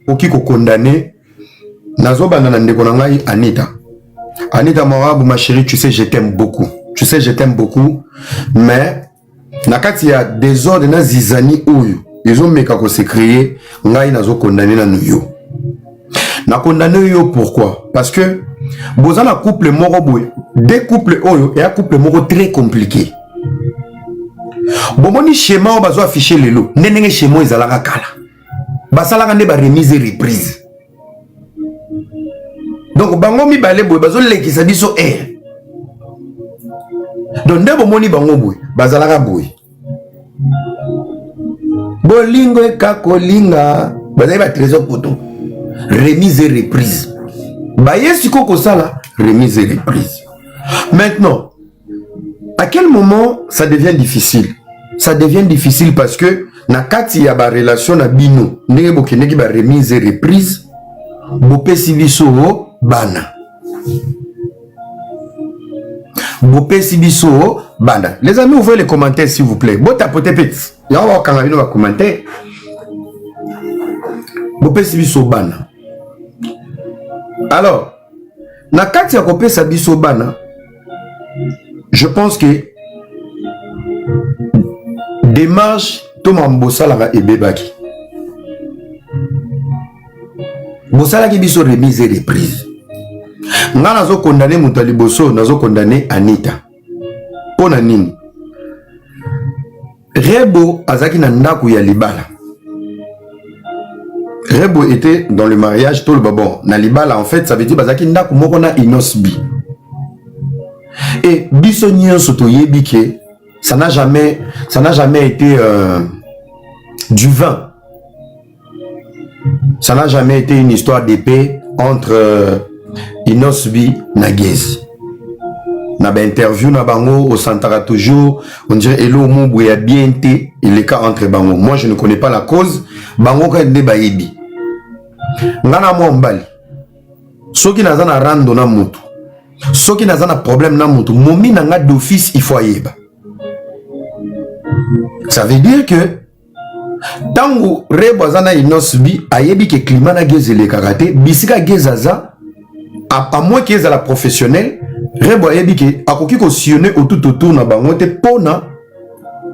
oki ko condamner nazo banana ndeko na ngai Anita. Anita Morabu, ma chérie, tu sais je t'aime beaucoup. Tu sais je t'aime beaucoup, mais nakati ya désordre na zizani oyo ils ont meka ko se créer ngai nazo condamner na yo. Na condamner yo pourquoi? Parce que bozana couple moko boy, deux couples oyo et un couple moko très compliqué. Bomoni schéma bazo afficher lelo, ndenge schéma ezalaka kala. Basalaka nde ba remise et reprise. Donc bango mi balé boy bazo lekisa biso donc nde bomoni bango boy bazalaka boy. Bolingo ekakolinga bazali ba trésor poto. Remise et reprise. Bayesi koko sala remise et reprise. Maintenant, à quel moment ça devient difficile? Ça devient difficile parce que na kati ya ba relation na bino ndenge bokendeki ba remise et reprise bopesi biso bana. Bopesi biso bana. Les amis, ouvrez les commentaires s'il vous plaît. Bon tapoter petit. Ya on va quand même va commenter. Bopesi biso bana. Alors, na kati ya kopesa biso bana, je pense que démarche Thomas Mbosala et Bebaki. Mbosala qui biso remise et reprise. Nga nazo condamné Moutali Bosso, nazo condamné Anita. Pona nini? Rebo azaki na ndaku ya libala. Rebo était dans le mariage tout le babon. Na libala en fait ça veut dire bazaki ndaku moko na inosbi. Et biso nyonso to yebike ça n'a jamais été du vin. Ça n'a jamais été une histoire d'épée entre Inosbi na Gezi. Na ba interview na bango au Santara toujours, on dirait Elo Moubo ya bien été il est cas entre bango. Moi je ne connais pas la cause, bango ka nde ba yebi. Ngana mo mbali. Soki nazana rando na mutu. Soki nazana problème na mutu, momi na nga d'office il faut yeba. Ça veut dire que tango Rebo azana Inosbi ayebi ke climat na Gezi le karaté, bisika Gezaza à moins qu'ils aient la professionnelle, Rebo ayebi ke akoki ko sillonner autour na bango te pona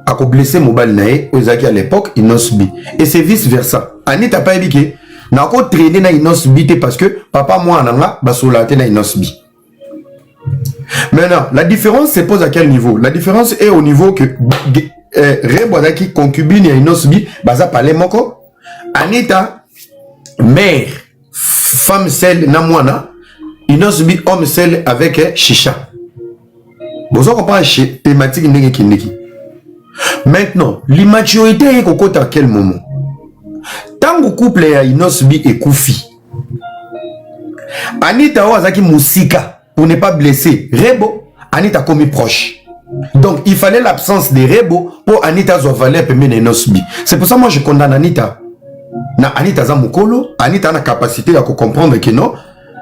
ako blessé mobile nae ozaki à l'époque Inosbi et c'est vice versa. Anita pa yebi ke na ko traîner na Inosbi te parce que papa moi nanga basola te na Inosbi. Maintenant, la différence se pose à quel niveau? La différence est au niveau que Rebo azaki concubine ya Inosbi baza palais moko. Anita mère femme celle na mwana Inosbi homme seul avec chicha. Vous comprenez la thématique ndeki. Maintenant, l'immaturité est à quel moment? Tant que couple ya Inosbi et Koufi. Anita Wazaki Moussika pour ne pas blesser Rebo, Anita commis proche. Donc il fallait l'absence de Rebo pour Anita Zovaler permettre Inosbi. C'est pour ça que moi je condamne Anita. Na Anita Zamukolo, Anita a la capacité à comprendre que non.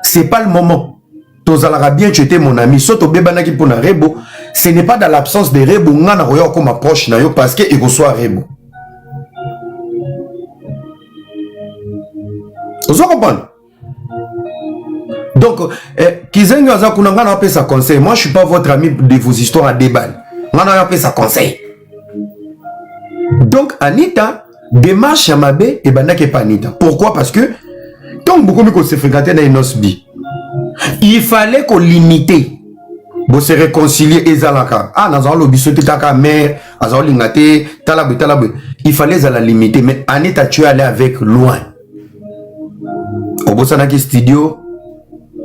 C'est pas le moment. Tozalara bien, tu étais mon ami. Soto bebanaki pour na Rebo. Ce n'est pas dans l'absence de Rebo. Ngana roya comme approche na yo parce que il reçoit Rebo. Vous comprenez? Donc, Kizenga Zakuna ngana appelle ça conseil. Moi, je suis pas votre ami de vos histoires à déballe. Ngana appelle ça conseil. Donc, Anita démarche à Mabé et Banake pas Anita. Pourquoi? Parce que tant beaucoup de se fréquenter dans Inosbi, il fallait qu'on limite, pour se réconcilier ezalaka. Ah, dans le bisoté taka mère, dans l'ingate, talabé. Il fallait la limiter, mais Anita tu es allé avec loin. Obosana ki studio,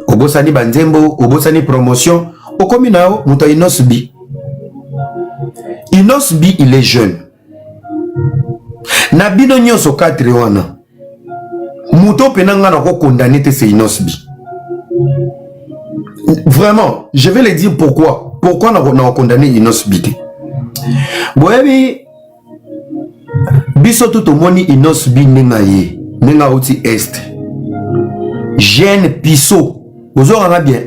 Obosani banzembo, Obosani promotion, Okominao, Muta Inosbi. Inosbi il est jeune. Nabino nyoso 4 wana. Muto penanga na ko condamné te c'est Inosbi. Vraiment, je vais le dire pourquoi. Pourquoi on a condamné Inosbi. Boyebi biso tout moni Inosbi nengaye, nenga outi est. Jeune Pisso. Vous aurez bien.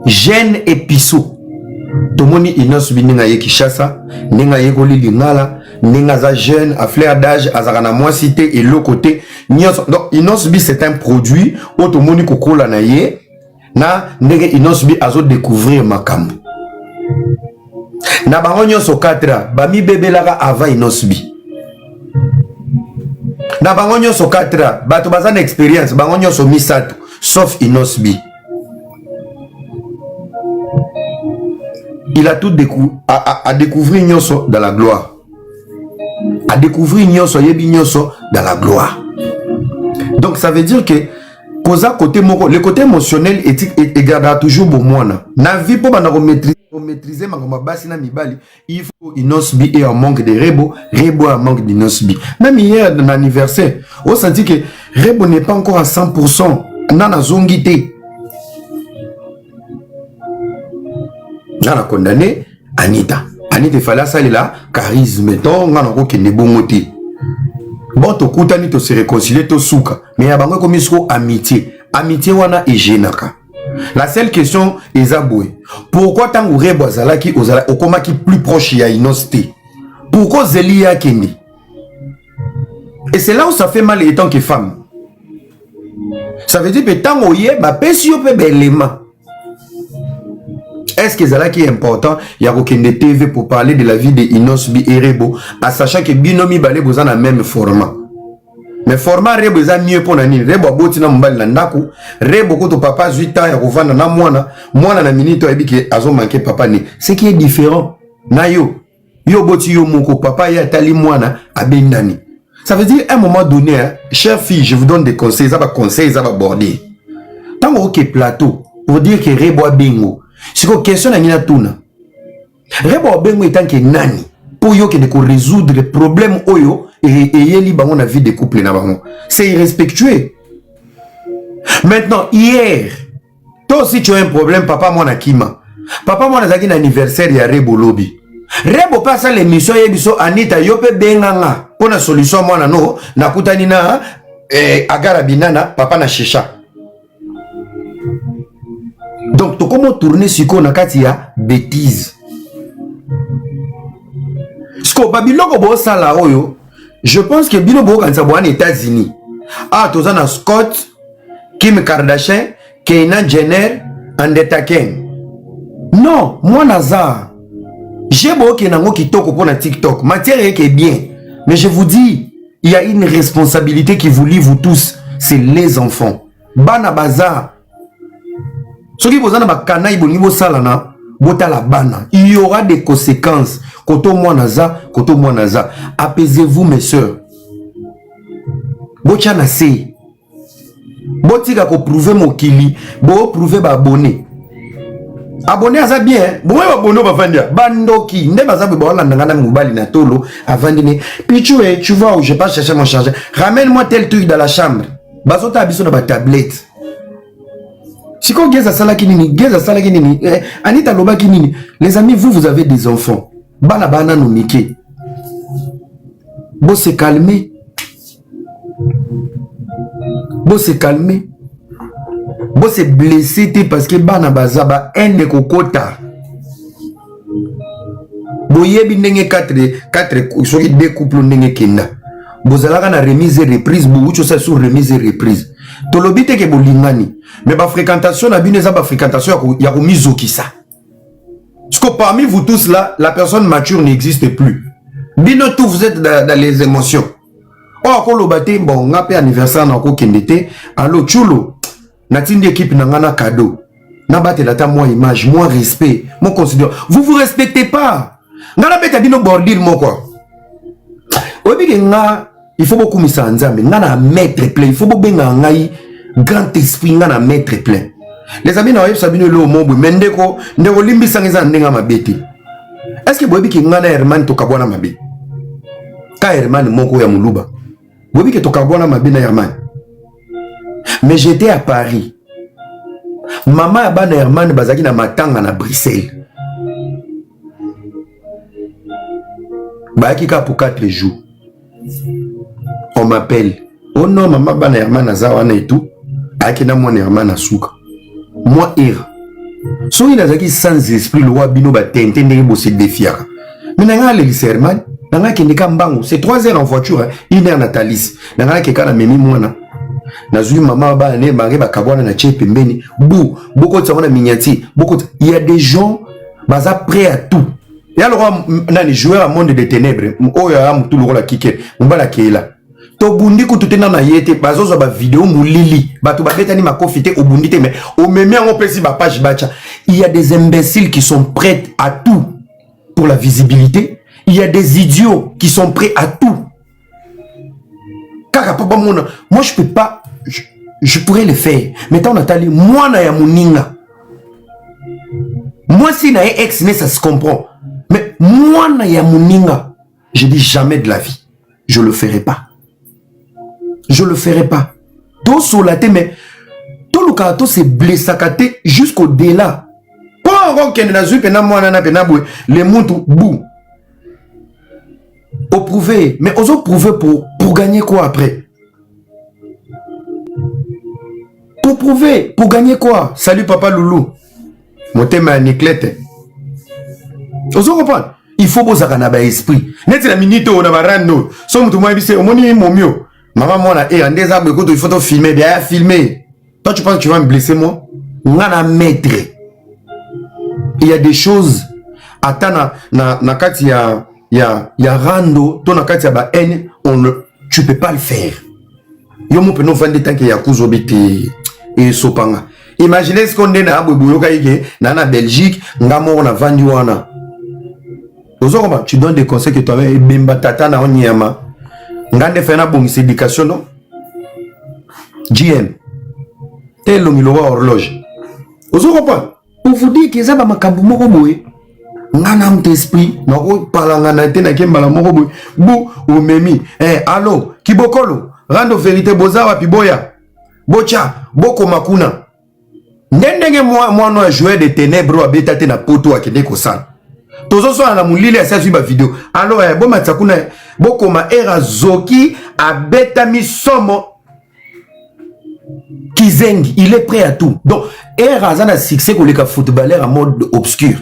Jeune et Pisso. Tomoni Inosbi nengaye Kishasa, nengaye ko Lingala, Nengaza jeune, à flair d'âge, azarana moi cité et l'autre côté. Donc, Inosbi, c'est un produit, automoni koko la naye, na nege Inosbi azo découvrir makambo. Na bango nyonso 4 bami bébé lara avant Inosbi. Na bango nyonso 4 bato bazana expérience, bango nyonso misato, sauf Inosbi. Il a tout à découvrir nyonso dans la gloire. À découvrir nyonso yebi nyonso dans la gloire. Donc ça veut dire que le côté émotionnel et gardera toujours bon moine. Na vie pour maîtriser ma basi na mibali, il faut Inosbi et un manque de Rebo un manque d'Inosbi. Même hier dans l'anniversaire, on sentit que Rebo n'est pas encore à 100%. Nana zongité. Nana condamné Anita. Anita fallait ça là charisme. Donc on a encore ne bon moté. Bon to kutani to se réconcilier to souka. Mais ya bango comme isko amitié. Amitié wana et genaka. La seule question est aboué. Pourquoi tant ou Rebo zalaki ozala okomaki plus proche ya Inosté? Pourquoi Zelia Kendi? Et c'est là où ça fait mal étant que femme. Ça veut dire que tant ou yé ba pesio pe belema. Est-ce que c'est qui est important? Il y a aucun TV pour parler de la vie de Inosbi et Rebo, en sachant que Binomi Balé vous en a même format. Mais format Rebo est mieux pour nani. Rebo a boti na mbali na ndaku. Rebo koto papa 8 ans ya kovanda na mwana na minito ebi ke azo manqué papa ni. Ce qui est différent. Na yo boti yo moko papa ya tali mwana abendani. Ça veut dire à un moment donné, hein, chère fille, je vous donne des conseils, ça va conseiller, ça va border. Tant que plateau pour dire que Rebo a bingo. C'est une question à Nina Tuna. Rebo bengo étant que nani pour yo que de résoudre les problèmes oyo et yeli bango na vie de couple na bango. C'est irrespectueux. Maintenant hier, toi aussi tu as un problème papa moi na kima. Papa moi na zaki na anniversaire ya Rebo lobby. Rebo passe l'émission yebiso Anita yo pe benganga pour na solution moi na no na kutani na agara binana papa na shisha. Donc, tu comment tourner sur quoi nakatia bêtise. Ce que Babylon ko sala oyo, je pense que Bino bo kanza bo en États-Unis. Ah, tu as Scott, Kim Kardashian, Kendall Jenner, Andeta Ken. Non, moi Nazar. J'ai beau que nango kitoko pour na TikTok. Matière est bien, mais je vous dis, il y a une responsabilité qui vous lie vous tous, c'est les enfants. Bana bazar. Ce qui vous en a au niveau salana, il y aura des conséquences. Koto monaza. Apaisez-vous mes soeurs. Bochana se. Botika ko prouver mon kili, bo prouver ba abonné. Abonné à ça bien. Bon abonné ba vandia. Bandoki, nde baza be ba ngana mobali na tolo avandine. Puis tu vois où je pas chercher mon chargeur. Ramène-moi tel truc dans la chambre. Bazota abiso na ba tablette. Si qu'on geza sala kinini, Anita loba kinini. Les amis, vous avez des enfants. Bana no mike. Bon se calmer. Bon se calmer. Bon se blesser parce que bana bazaba ende kokota. Boyebi ndenge 4 soki 2 couples ndenge kenda. Bozalaka na remise et reprise, boucho ça sur remise et reprise. Tolobite ke bolingani. Mais ba fréquentation na bine za ba fréquentation ya ko mizokisa. Parce que parmi vous tous là, la personne mature n'existe plus. Bino tout vous êtes dans les émotions. Oh ko lobate bon ngape anniversaire na ko kendete, allo chulo. Na tindi équipe na ngana cadeau. Na bate la ta moi image, moi respect, moi considère. Vous respectez pas. Ngana beta bino bordil moko. Obi ke nga il faut beaucoup misa nzambe ngana mettre plein, il faut beaucoup benga ngai grand esprit ngana mettre plein. Les amis na yeb sabino lo mombo mendeko ndeko limbi sangeza ndenga mabeti. Est-ce que bobi ke ngana Herman to kabona mabe? Ka Herman moko ya muluba. Bobi ke to kabona mabe na Herman. Mais j'étais à Paris. Maman ya bana Herman bazaki na matanga na Bruxelles. Ba kika pour 4 jours. On m'appelle. Oh non, maman bana Herman azawana et tout. Akina mon Herman asuka. Moi ira. So il a zaki sans esprit le roi bino ba tente ndenge bo se défiaka. Mais nanga le Herman. Nanga kendeka mbango, c'est 3 heures en voiture, hein. 1 heure Natalis. Nanga keka na memi mwana. Nazui maman ba ne bange ba kabwana na tche pembeni. Bou, beaucoup de savona mignati, beaucoup il y a des gens baza prêts à tout. Et alors nani joueur à monde des ténèbres. Oh ya mutu lo la kike, mbala kela. To bundi ko tutena na yete bazozo ba vidéo mulili. Batu ba betani makofite au bundi te mais au meme en pesi ba page bacha. Il y a des imbéciles qui sont prêts à tout pour la visibilité. Il y a des idiots qui sont prêts à tout. Moi, je peux pas. Je pourrais le faire. Mais tant Nathalie, moi, na ya muninga. Moi, si na ex, ça se comprend. Mais moi, na ya muninga. Je dis jamais de la vie. Je le ferai pas. Je le ferai pas. Tout solate, mais tout le cas, tout c'est blessé jusqu'au delà. Pas encore qu'il y a les moutou bou. Au prouver, mais aux autres prouver pour gagner quoi après? Pour prouver, pour gagner quoi? Salut papa Loulou. Mon thème est niclette. Aux autres comprendre? Il faut que ça ait esprit. Net la minute on a marrando. Somme tout moi c'est au moni mon mieux. Maman moi là et en des arbres écoute il faut te filmer bien filmer. Toi tu penses que tu vas me blesser moi? On a maître. Il y a des choses attends na kati ya rando ton akati ya ba haine tu peux pas le faire. Yo mo peno vendre tant que ya kuzobiti et sopanga. Imaginez ce qu'on est na boyo kaike na Belgique ngamo na vandi wana. Ozoma tu donnes des conseils que toi même bemba tata na onyama. Ngande fait na bonne éducation non? GM. Tel lo horloge. Ozoma pour vous dire que ça ba makambu moko boye. Ngana mte esprit nako palangana te na kembala moko boy bu o memi allo kibokolo rando vérité bozawa piboya bocha boko makuna ndenge moi no jouer des ténèbres abeta te na poto akende ko sana tozo so na mulile ya sasu ba vidéo allo bo matsakuna boko ma era zoki abeta mi somo Kizengi il est prêt à tout donc era zana succès ko leka footballeur en mode obscur.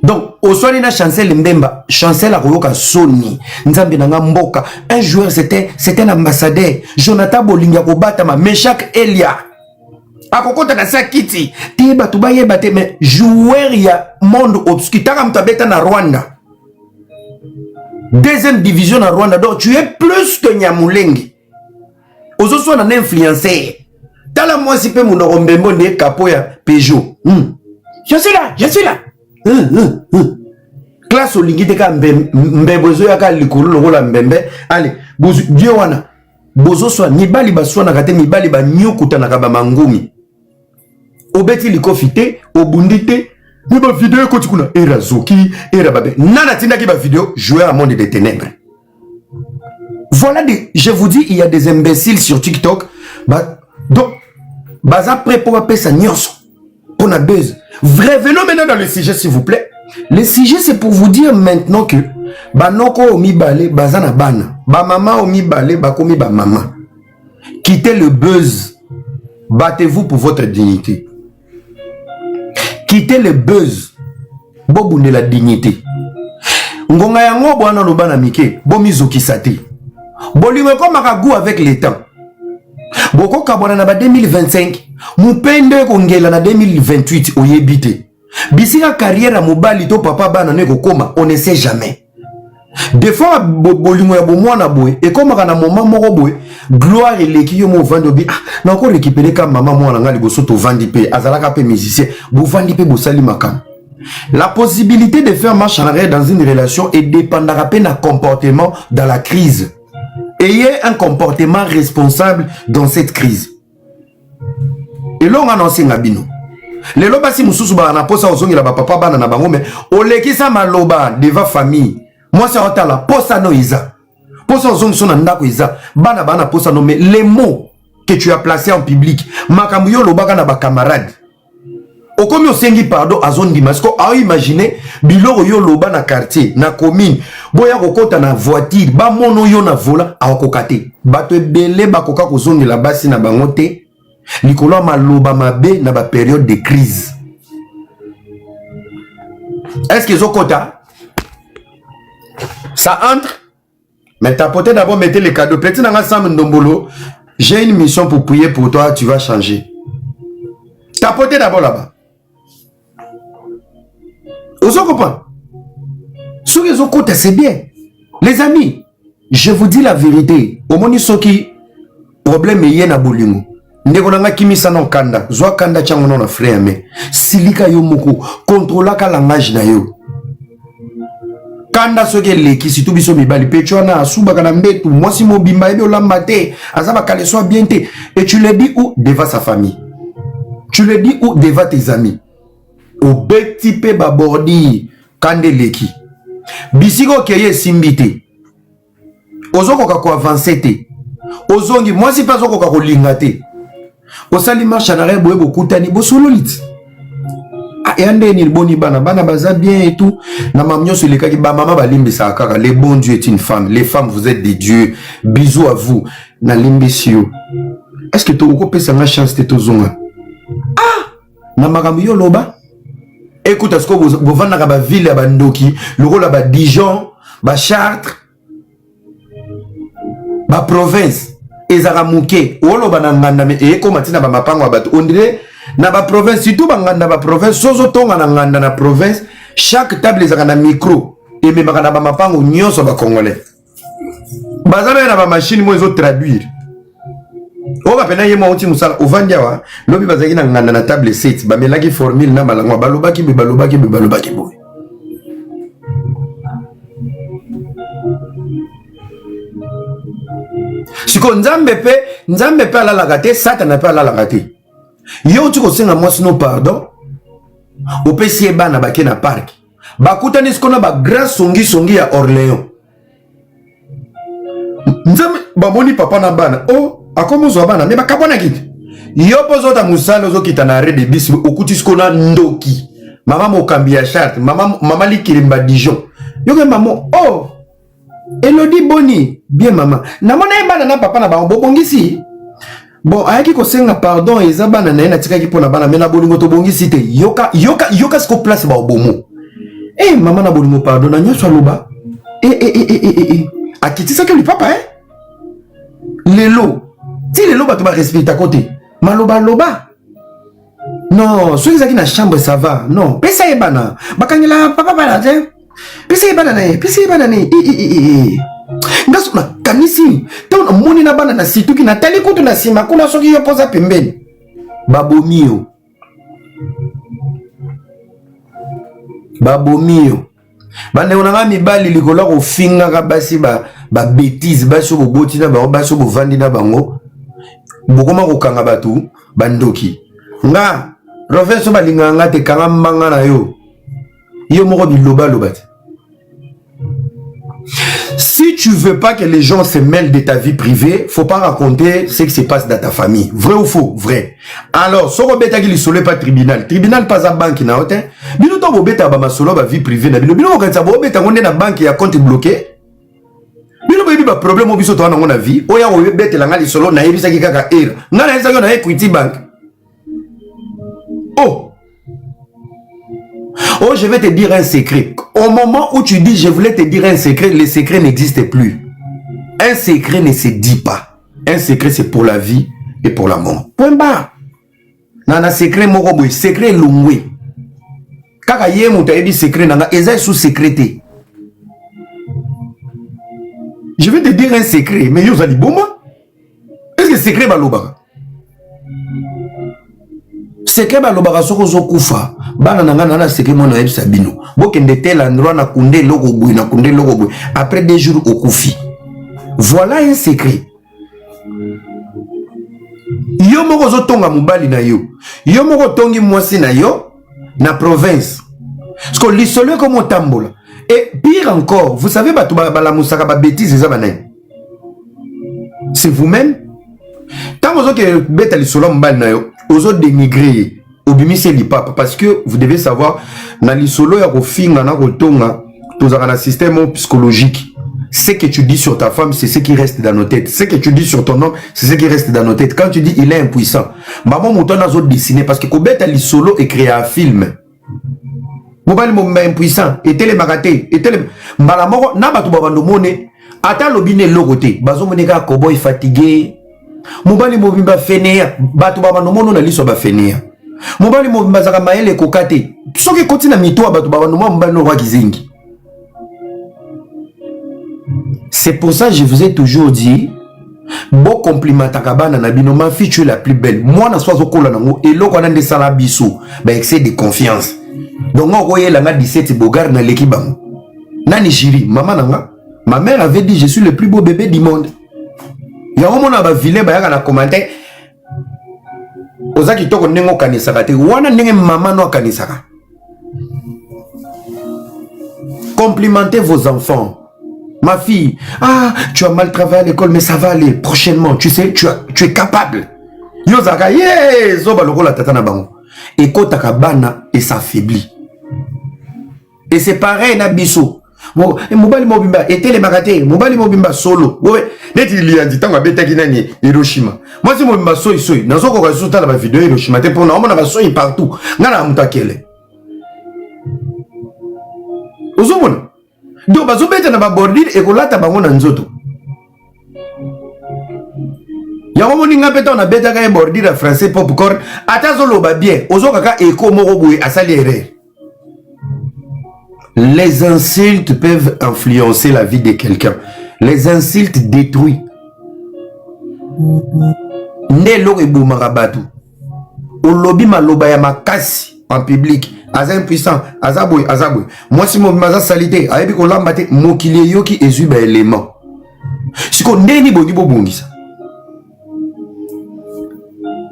Donc, au soir de Chancel Mbemba, Chancel a Royoka Sony, Nzambi Nanga Mboka, un joueur c'était un ambassadeur, Jonathan Bolinga Kobatama, Meshak Elia, Akokota Kasa Kiti, Tiba Tubaye Bate, mais joueur ya monde obscur, Takam Tabeta na Rwanda. Deuxième division na Rwanda, donc tu es plus que Nyamulengi. Aux autres soins, on a influencé. Tala moi si peu mon Rombembo ne Kapoya Peugeot. Je suis là. Classe au lingite ka mbebozo ya ka likulu lokola mbembe allez bozu dieu wana bozo so mibali baswa na kate mibali ba nyukuta na kaba mangumi obeti likofite obundite ni ba vidéo ko tikuna era zoki era babe nana tindaki ba vidéo jouer à monde des ténèbres. Voilà je vous dis il y a des imbéciles sur TikTok donc baza prêt pour appeler ça nyonso pour na buzz. Revenons maintenant dans le sujet, s'il vous plaît. Le sujet, c'est pour vous dire maintenant que Banoko omi balé, bazana bana. Ba maman omi balé, bakomi ba maman. Quittez le buzz. Battez-vous pour votre dignité. Quittez le buzz. Boboune la dignité. Ngonga yango bwana no bana mike, bomizo kisate. Boliwe ko makagou avec les temps. Boko kabwana na ba 2025. Mupende kongela na 2028 oyebite. Bisika carrière à mobali to papa bana ne koma, on ne sait jamais. Des fois bolingo ya bomwana boy et comme kana moment moko boy, gloire eleki yo mo vandobi na ko récupérer ka maman mwana ngali boso to vandi pe azalaka pe musicien, bo vandi pe bo sali makam. La possibilité de faire marche en arrière dans une relation est dépendra pe na comportement dans la crise. Ayez un comportement responsable dans cette crise. Et là on annonce ngabino. Les loba si mususu ba na posa ozongi la papa bana na bango mais oleki sa maloba devant famille. Moi c'est otala posa no iza. Posa ozongi sona ndako iza. Bana bana posa no mais les mots que tu as placés en public, makambu yo lobaka na ba camarade. Okomi osengi pardon azondi masko a imaginer biloko yo loba na quartier, na commune. Boya kokota na voiture, ba mono yo na vola a kokate. Bato ebele bakoka kozongi la basi na bango te. Likolo maloba mabe na ba période de crise. Est-ce que zokota? Ça entre. Mais tapoter d'abord, mettez les cadeaux. Petit dans Sam Ndombolo, j'ai une mission pour prier pour toi, tu vas changer. Tapoter d'abord là-bas. Vous comprenez? Sur les autres côtés, c'est bien. Les amis, je vous dis la vérité. Au moins, ce qui problème est na bolingo. Ndegonanga kimisa non kanda. Zwa kanda chango non frère mais silika yo moko contrôla ka langage na yo. Kanda soke leki si tu biso mibali pecho na asuba kana mbetu mwasi mobimba ebe olamba te azaba kale soit bien te et tu le dis où devant sa famille. Tu le dis où devant tes amis. Au beti pe babordi kande leki. Bisiko keye simbite. Ozoko ko avancer te. Ozongi mwasi pas ozoko ko linga te. Osali marche na rebo beaucoup tani bosolo lit. Et ande ni boni bana baza bien et tout. Na mamnyo sur les cas qui ba maman ba limbi sa kaka. Le bon Dieu est une femme. Les femmes vous êtes des dieux. Bisous à vous. Na limbi sio. Est-ce que tu as pesa nga chance te tozonga? Ah! Na makamyo loba. Écoute, est-ce que vous vendez ba ville ya bandoki, le rôle ba Dijon, ba Chartres, ba province. Ezara muke olo bananganda me eko matina ba mapango abatu on dirait na ba province surtout banganda ba province sozo tonga na nganda na province chaque table ezaka na micro et me bakana ba mapango nyonso ba congolais bazana na ba machine mo ezo traduire o ba pena yemo oti musala ovandi wa lobi bazaki na nganda na table 7 ba melaki formule na balangwa balobaki boy. Siko nzambe pe ala lagate, Satan pe ala lagate. Yo tu ko senga mwasi no pardon. Opesi eba na bake na park. Bakuta ni skona ba grand songi ya Orléans. Nzambe baboni papa na bana. Oh, akomo zo bana me bakabona kiti. Yo pozo ta musalo zo kita na rede bis okuti skona ndoki. Mama mokambi ya charte, mama likirimba Dijon. Yo ke mamo, oh. Elodie Boni, bien maman. Namona ebana na papa na ba bongisi. Bon, ayaki ko senga pardon ezabana na tika ki pona bana mena bolingo to bongisi te. Yoka sko place ba obomo. Eh maman na bolingo pardon na nyoso loba. Akitisa ke li papa Lelo. Ti lelo ba to ba respecte à côté. Maloba loba. Non, ceux qui na chambre ça va. Non, pesa ebana. Bakangela papa bana te. Pisi bana ne ngaso na kanisi to na moni na bana na situki na tali kutu na sima kuna soki yo poza pembeni babomio bande onanga mibali likola ko finga ka basi ba bêtise baso boboti na ba baso bovandi na bango bokoma ko kanga batu bandoki nga professeur balinga nga te kanga mbanga na yo moko biloba lobate. Si tu veux pas que les gens se mêlent de ta vie privée, faut pas raconter ce qui se passe dans ta famille. Vrai ou faux? Vrai. Alors, si on beta qui solo pas tribunal pas à banque na hote. Bino to bo beta ba masolo ba vie privée na bino ko kanza bo beta ngonde na banque ya compte bloqué. Bino ba ba problème o biso to na ngona vie. Oya o beta la ngali solo na yebisa ki kaka era. Ngana yesa na Equity Bank. Oh, je vais te dire un secret. Au moment où tu dis je voulais te dire un secret, le secret n'existe plus. Un secret ne se dit pas. Un secret c'est pour la vie et pour la mort. Point barre. Nana secret moko boy, secret lungwe. Kaka ye muta ebi secret nanga eza sous secrété. Je vais te dire un secret, mais yo zali boma. Est-ce que secret baloba? Secret balobaka soko zo kufa bana nanga na secret mona yebisa bino bokende tel endroit na kunde loko boy na kunde loko boy après 2 jours au kufi. Voilà un secret. Yo moko zo tonga mobali na yo moko tongi mwasi na yo na province parce que l'isolo comme otambola et pire encore vous savez batu bala musaka ba bêtises eza banani c'est vous-même tant vous que beta l'isolo mobali na yo ozo dénigrer obimisi lipapa parce que vous devez savoir na lisolo ya kofinga na kotonga tozaka na système psychologique. Ce que tu dis sur ta femme c'est ce qui reste dans nos têtes, ce que tu dis sur ton homme c'est ce qui reste dans nos têtes. Quand tu dis il est impuissant maman moto nazo dessiner parce que kobeta lisolo et créer un film Mobali mobimba impuissant, etele makate, etele mbala moko na batu babando mone ata lobine lokote, bazo moneka koboy fatigué. Mobali mobimba fenea, batu babando mono na liso ba fenea. Mobali mobimba zaka maele kokate. Soki koti na mitoa batu babando mobali no wakizingi. C'est pour ça que je vous ai toujours dit, bon compliment takabana na bino, ma fille tu es la plus belle. Moi na sois au kola nango eloko na nde sala biso, ba excès de confiance. Donc on voyait la 17 bogar na l'équipe bango. Nani jiri, maman nanga, ma mère avait dit je suis le plus beau bébé du monde. Ya omo na ba vilain ba yaka na commentaire. Ozaki toko nengo kanisaka te, wana nenge maman no kanisaka. Complimentez vos enfants. Ma fille, ah, tu as mal travaillé à l'école, mais ça va aller prochainement. Tu sais, tu es capable. Yozaka, yeah, zoba loko la tata na bango. Et kotaka bana et s'affaiblit. Et c'est pareil na biso. Bon, mobali mobimba, etele makate, mobali mobimba solo. Ouais, net il y a dit tango beta kinani Hiroshima. Moi si mobimba soy, nazo ko ka suta la vidéo Hiroshima te pour na on a soy partout. Ngana mutakele. Ozomona. Donc bazo beta na ba bordil e kolata bango na nzoto. Ya moni nga beta na beta ka bordil à français popcorn, ata zo loba bien, ozo kaka eko moko boye asali erreur. Les insultes peuvent influencer la vie de quelqu'un. Les insultes détruisent. Nelo e boumara batu. Olobi maloba ya makasi en public. Aza impuissant, azaboy. Moi si mon maza salité, ayebi ko lambate mokile yoki ezui ba élément. Siko ndeni bongi bo bongisa.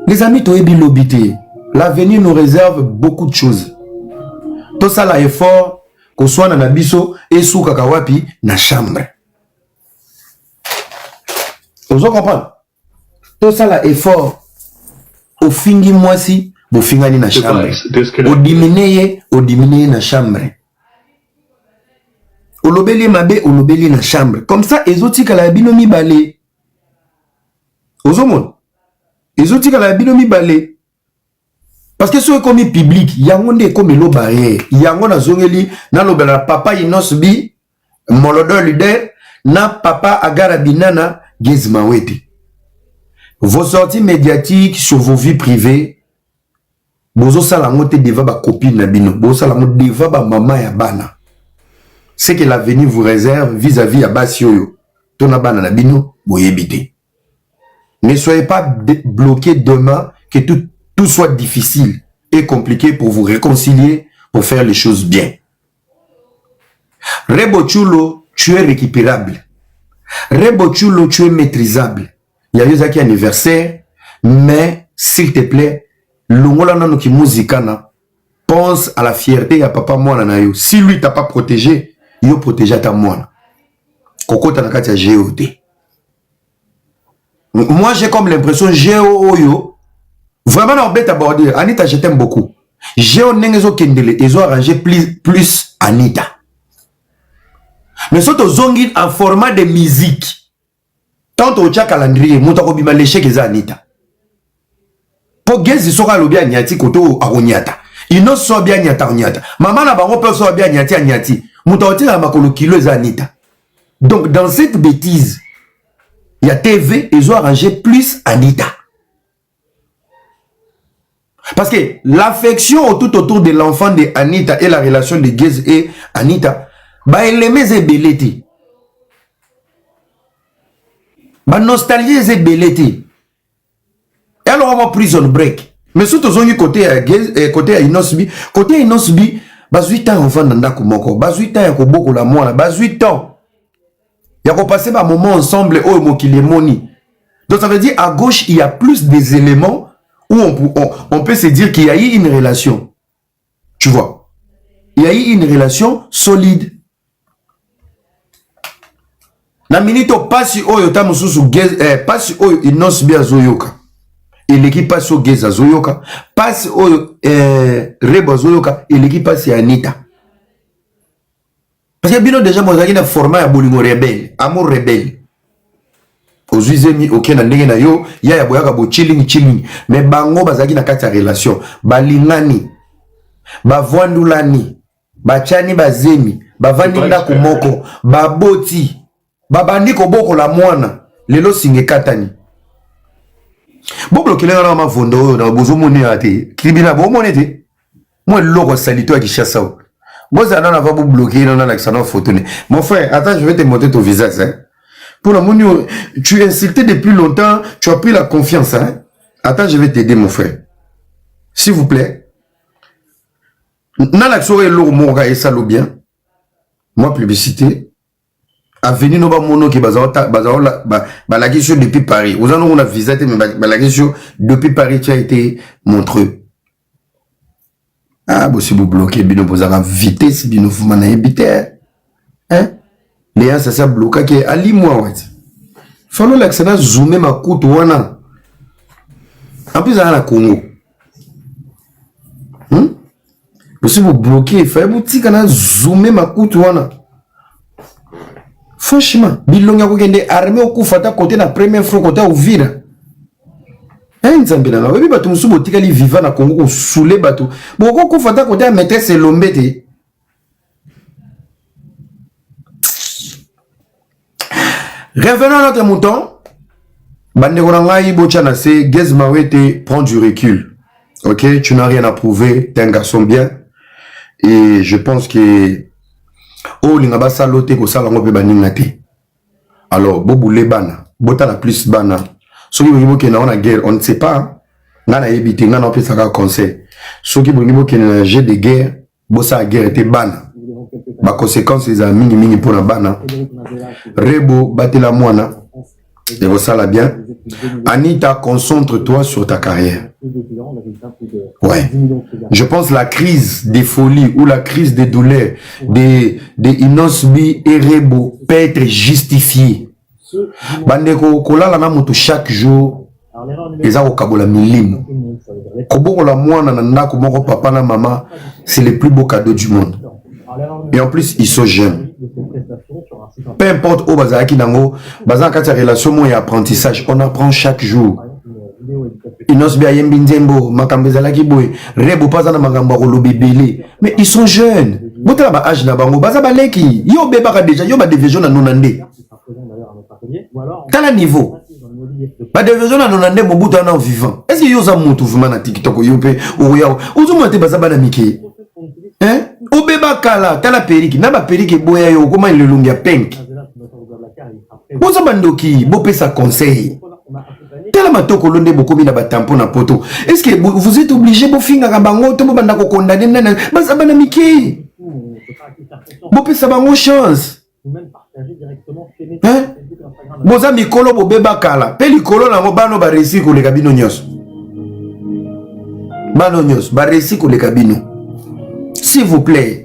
Les amis toyebi lobité. L'avenir nous réserve beaucoup de choses. Tout ça là effort ko soit na biso et sou kakawapi na chambre. Vous comprenez? Tout ça là effort au fingi moisi bo fingani na chambre. Au diminuer na chambre. Au lobeli mabe au lobeli na chambre. Comme ça ezotika la bino mi balé. Ozomon. Ezotika la bino mi balé. Parce que ce est comme public, yango nde comme lo barrière. Yango na zongeli na lobela papa inosbi molodo leader na papa agara binana gezmawete. Vos sorties médiatiques sur vos vies privées, bozo salango te deva ba copine na bino, bozo salango deva ba mama ya bana. C'est que l'avenir vous réserve vis-à-vis à basioyo. Tona bana na bino boyebite. Ne soyez pas bloqués demain que tout soit difficile et compliqué pour vous réconcilier, pour faire les choses bien. Rebo Chulo, tu es récupérable. Rebo Chulo, tu es maîtrisable. Il y a eu un anniversaire, mais s'il te plaît, l'ongola nano ki muzikana, pense à la fierté à papa mwana na yo. Si lui t'a pas protégé, yo protégé ta mwana. Koko tanakati ya GOD. Moi j'ai comme l'impression GOO vraiment on bête aborder. Anita, je t'aime beaucoup. J'ai un nengezo kendele, ils ont arrangé plus Anita. Mais surtout zongi en format de musique. Tant au tcha calendrier, moutako bima l'échec eza Anita. Pour gezi soka lobia nyati koto aronyata. Ino so bien nyata nyata. Maman na bango peut so bien nyati nyati. Moutako tira makolo kilo eza Anita. Donc dans cette bêtise, il y a TV, ils ont arrangé plus Anita. Parce que l'affection tout autour de l'enfant de Anita et la relation de Gez et Anita, bah elle aimait ces belletés. Bah nostalgie ces belletés. Et alors on va prison break. Mais surtout on côté à Gez et côté à Inosbi, bah 8 ans enfant nanda kumoko, bah 8 ans yako boko la moana, bah 8 ans. Yako passer un moment ensemble au mokilemoni. Donc ça veut dire à gauche il y a plus des éléments où on peut se dire qu'il y a eu une relation. Tu vois. Il y a eu une relation solide. Na minute pasi oyo tamususu pasi oyo inosbi azoyoka. Et l'équipe passe au Gez azoyoka. Pasi oyo Rebo azoyoka. Et l'équipe passe à Anita. Parce que bino déjà mozaki na format ya bolingo rebelle, amour rebelle. Ozuizemi ok na ndenge na yo ya boyaka bo chilling mais bango bazaki na kati ya relation balingani bavwandulani bachani bazemi bavandi ndako moko baboti babandi koboko la mwana lelo singe katani boblo kelenga na mavondo na bozo moni ate kribina bo monete moi loko salito à Kinshasa boza na va vous bloquer non na ça photo mon frère attends je vais te montrer ton visage hein pour la moni tu es insulté depuis longtemps tu as pris la confiance hein attends je vais t'aider mon frère s'il vous plaît na l'action est lourd mon gars et ça bien moi publicité avenue no ba mono ki bazawata la question depuis Paris vous en on a visité mais la question depuis Paris tu as été montreux ah bon si vous bloquez bino vous avez vitesse bino vous m'en habité hein les gens ça bloqué que ali moi ouais fallo l'accent zoomer ma coute wana en plus à la Congo si vous bloquez il faut vous dire qu'on a zoomé ma coute wana franchement bilonga ko kende armée ko fata côté na première fois côté Uvira nzambe na webi bato musu botikali vivant na Congo ko soule bato boko ko fata côté a maîtresse Lombete revenons à notre mouton bande ko ngai bochana c'est Gezmawete prend du recul ok tu n'as rien à prouver t'es un garçon bien et je pense que oh lingaba salote ko sala ngo pe baninga te alors boboule bana bota la plus bana soki bongi boke na guerre on ne sait pas ngana yebite ngana pe saka conseil soki bongi boke na jeu de guerre bosa guerre te bana ba conséquences les amis mingi pour na bana rebo batela mwana et vous ça la bien Anita concentre-toi sur ta carrière ouais je pense la crise des folies ou la crise des douleurs des Inosbi et Rebo peut être justifiée bandeko kolala na mutu chaque jour eza ko kabola milimo koboko la mwana na ndako moko papa na maman c'est le plus beau cadeau du monde et en plus ils sont jeunes peu importe où bazaki nango bazaka ta relation mo et apprentissage on apprend chaque jour Inosbi ayembi nzembo makambeza ki boy Rebo paza na makambo ko lobebele mais ils sont jeunes botala ba âge na bango baza baleki yo bebaka déjà yo ba division na nonande quel niveau ba division na nonande mobutu na vivant est-ce que yo za mutu vivant na TikTok yo pe o ya ozo monter baza bana miki hein obeba kala tala periki na ba periki boya yo koma le lungia pink bozo bandoki bo pesa conseil tala matoko londe bokomi na batampo na poto est-ce que vous êtes obligé bo finga ka bango to bo banda ko condamner nana baza bana miki bo pesa bango chance hein boza mikolo bo beba kala pe likolo na mo bano ba réussir ko le kabino nyos ba réussir ko le kabino s'il vous plaît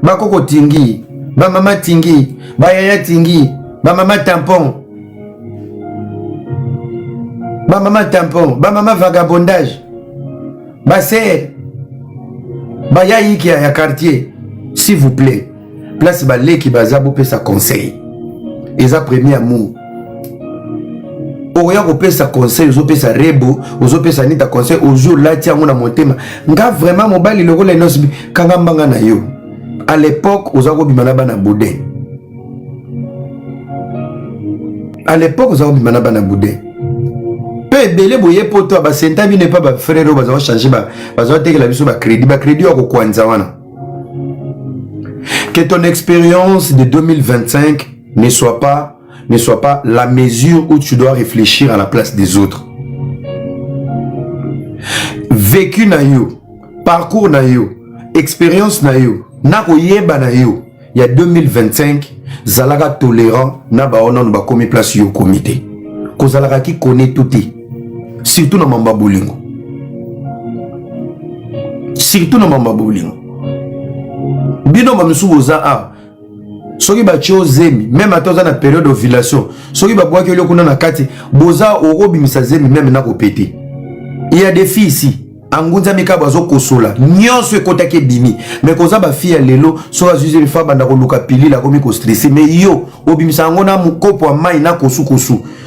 ba koko tingi ba mama tingi ba yaya tingi ba mama tampon ba mama vagabondage ba sœur ba yayi qui a quartier s'il vous plaît place ba leki baza bo pesa conseil eza premier amour oya ko pesa conseil ozo pesa Rebo ozo pesa nita conseil ozo lati yango na motema nga vraiment mobali lokola Inosbi kanga mbanga na yo à l'époque ozo ko bimana bana boudin à l'époque ozo ko bimana bana boudin pe belé boye poto ba senta bi ne pas ba frère bazo changer bazo tekela biso ba crédit ko kwanza wana que ton expérience de 2025 ne soit pas la mesure où tu dois réfléchir à la place des autres. Vécu na yo, parcours na yo, expérience na yo, na koyeba na yo, il y a 2025, zalaga tolérant na ba onon ba komi place yo comité. Ko zalaga ki connaît tout surtout na mamba bolingo. Surtout na mamba bolingo. Bino ba musu boza a soki ba zemi même atoza na période d'ovulation soki ba boaki yo kuna na kati boza orobimisa zemi même na kopete. Il y a des filles ici angunza mika bazo kosola nyonso ekotaki bimi mais koza ba fille lelo so azuzi le fa banda ko luka pili la komi ko stresser mais yo obimisa ngo na mukopo mai na kosu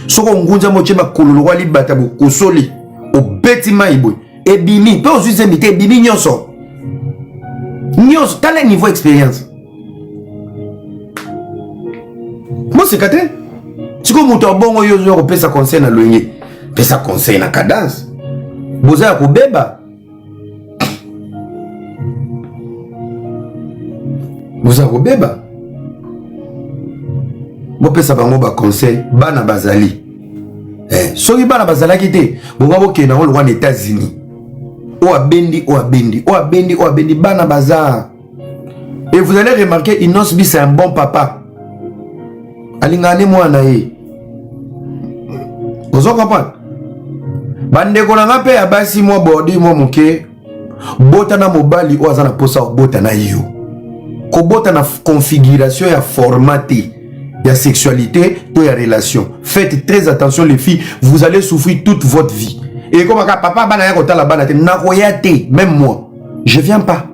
soko ngunza mo chema kololo wali bata bo kosoli o beti mai boy e bimi pe ozuzi mite bimi nyonso nyonso tala niveau expérience moi c'est kate siko moto abongo yo zo kopesa conseil na loyenge pesa conseil na cadence boza ya kobeba boza kobeba bopesa bango ba conseil bana bazali soki bana bazalaki te bonga bokenda ngo lokwa na États-Unis o abendi bana baza. Et vous allez remarquer Inos Bi c'est un bon papa alingane mwana ye vous comprenez bandeko na nga pe abasi moi bordi moi moke bota na mobali o azana posa bota na yo ko bota na configuration ya formaté ya sexualité ou ya relation. Faites très attention les filles, vous allez souffrir toute votre vie. Et comme papa bana ya kota la bana te na koyate même moi je viens pas